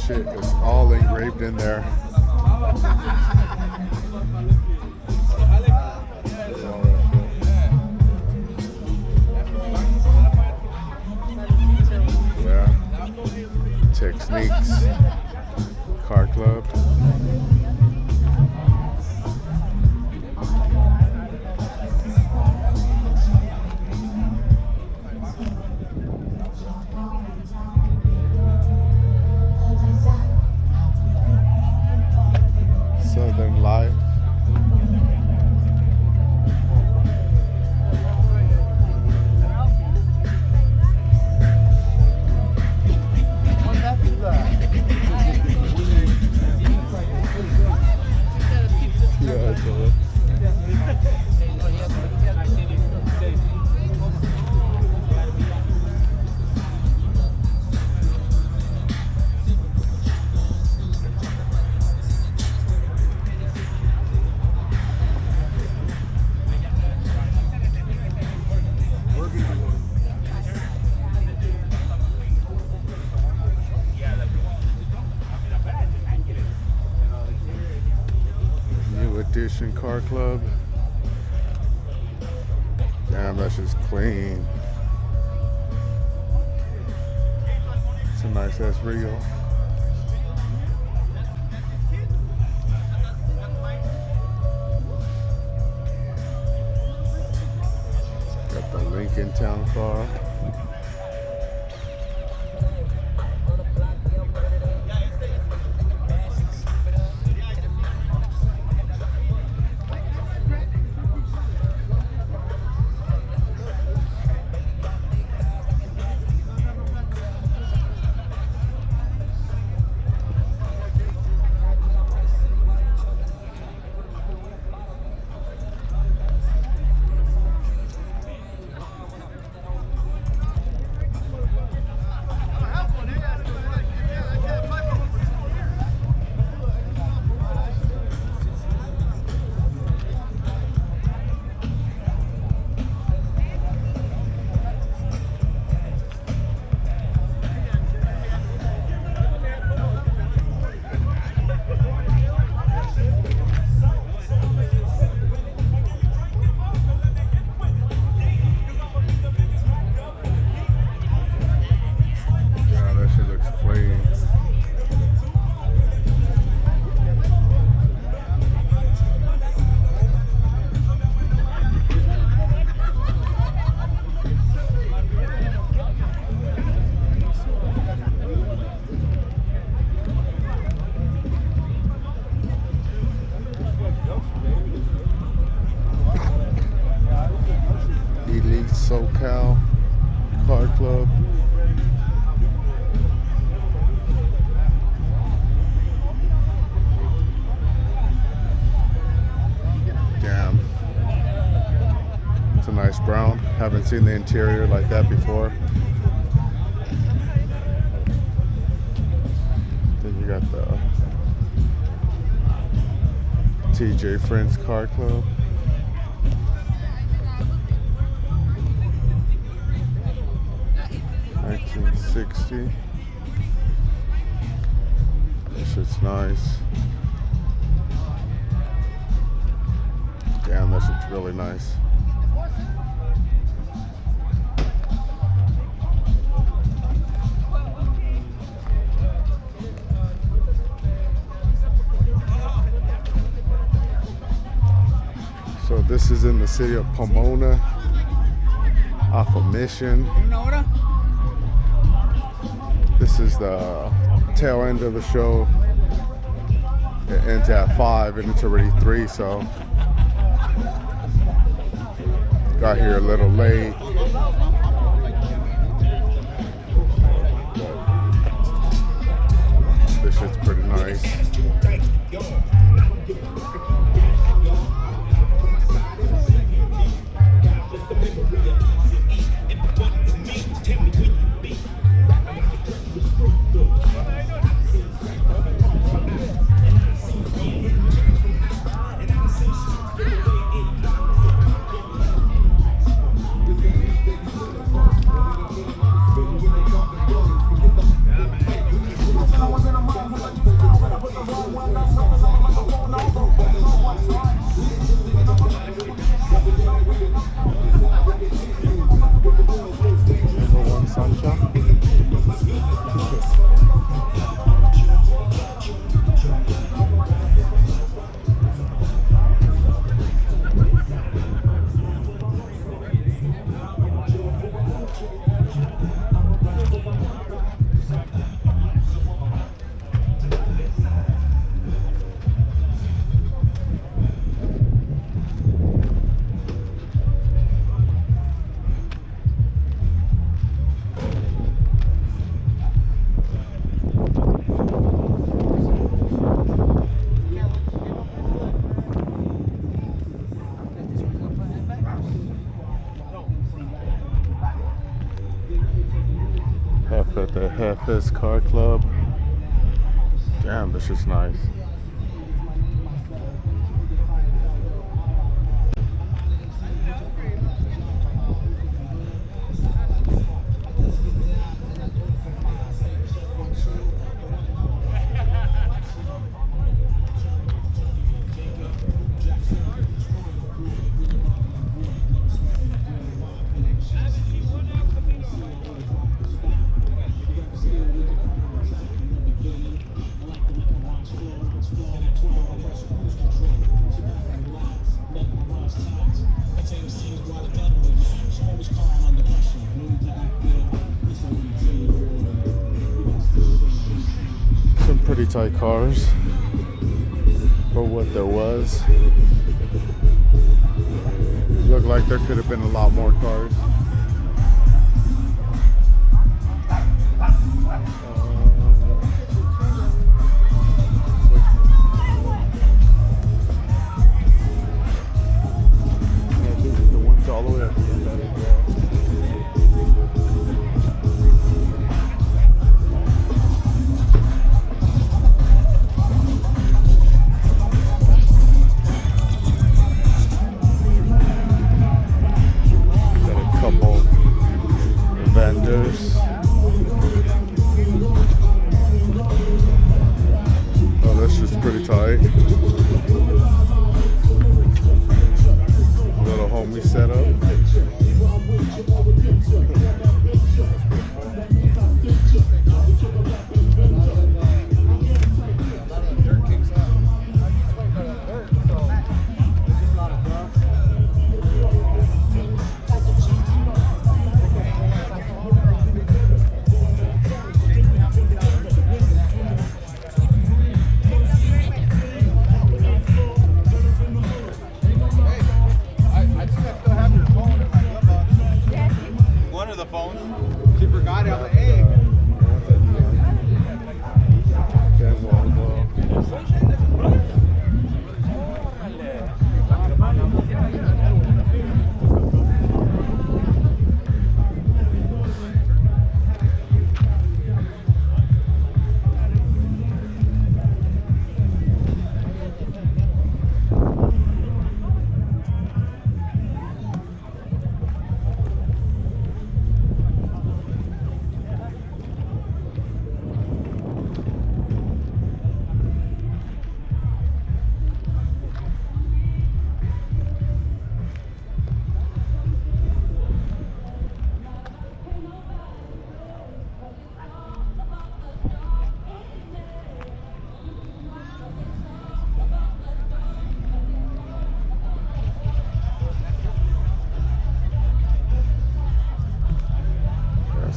shit is all engraved in there. Yeah. Techniques. Car Club. Southern Life. Yeah, I saw it. New Edition Car Club. Damn, that's just clean. It's a nice ass reel. Got the Lincoln Town Car. SoCal Car Club. Damn. It's a nice brown. Haven't seen the interior like that before. Then you got the TJ Friends Car Club. $1960. This shit's nice. Damn, that shit's really nice. So this is in the city of Pomona, off of Mission. This is the tail end of the show. It ends at 5 and it's already 3, so got here a little late. But this shit's pretty nice. stuff at the Hefes Car Club. Damn, this is nice. Some pretty tight cars for what there was. Looked like there could have been a lot more cars. The ones all the way up to the end. Vendors. Oh, this is pretty tight. Little homie setup.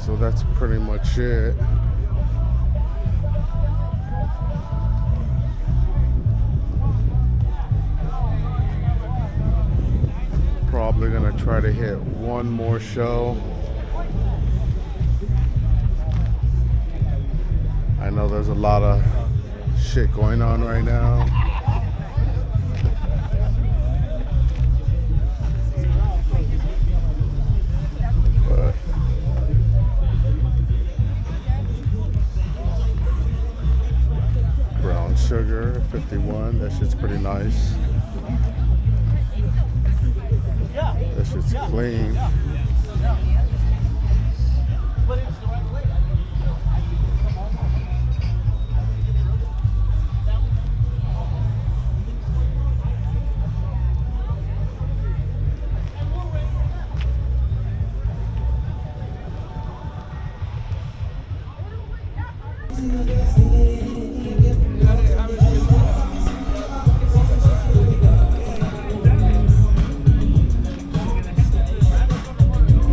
So that's pretty much it. Probably gonna try to hit one more show. I know there's a lot of shit going on right now. Sugar 51, that shit's pretty nice. That shit's clean.